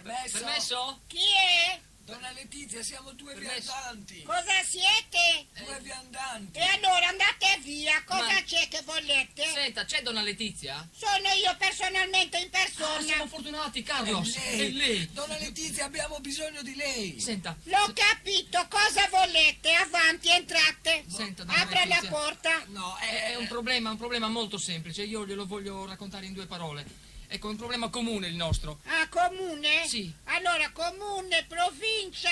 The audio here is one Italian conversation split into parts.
Permesso? Permesso? Chi è? Donna Letizia, siamo due Permesso? viandanti. Cosa siete? Due viandanti. E allora andate via, cosa Ma- c'è che volete? Senta, c'è donna Letizia? Sono io personalmente in Ah, persona. siamo fortunati, Carlos. È lei. Donna Letizia, abbiamo bisogno di lei. Senta. L'ho capito, cosa volete? Avanti, entrate. Senta, donna Apra la Letizia. porta. No, È un problema molto semplice. Io glielo voglio raccontare in 2 parole. Ecco, è un problema comune il nostro. Ah, comune? Sì. Allora, comune, provincia,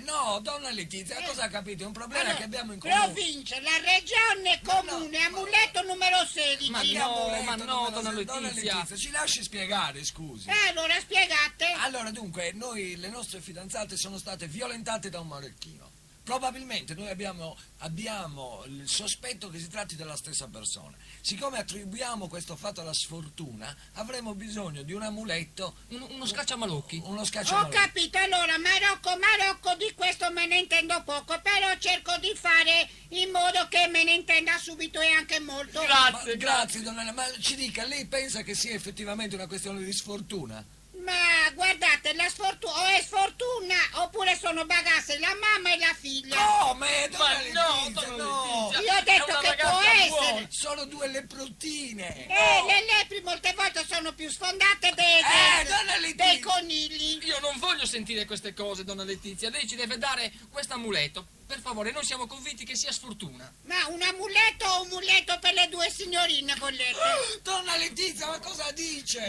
no, donna Letizia, cosa ha capito? È un problema allora, che abbiamo in comune. provincia, la regione, comune, amuleto numero 16. Ma Che no, amuleto, ma no, donna Letizia. ci lasci spiegare, scusi. Allora, spiegate. Allora, dunque, le nostre fidanzate sono state violentate da un marocchino. Probabilmente noi abbiamo il sospetto che si tratti della stessa persona. Siccome attribuiamo questo fatto alla sfortuna, avremo bisogno di un amuleto, Uno scacciamalocchi. uno Ho scacciamalocchi. capito, allora, Marocco, di questo me ne intendo poco, però cerco di fare in modo che me ne intenda subito e anche molto. Grazie, donna, ma ci dica, lei pensa che sia effettivamente una questione di sfortuna? Ma guardate, la sfortuna, o è sfortuna oppure sono bagasse la mamma e la figlia. Come? Donna Ma Letizia, no, donna no! Letizia. Io ho detto È una che ragazza può essere. buona. Sono due leprottine! Le lepri molte volte sono più sfondate donna Letizia. dei conigli. Io non voglio sentire queste cose, donna Letizia. Lei ci deve dare questo amuleto. Per favore, noi siamo convinti che sia sfortuna. Ma un amuleto o un muletto per le due signorine volete? Donna Letizia, ma cosa dice?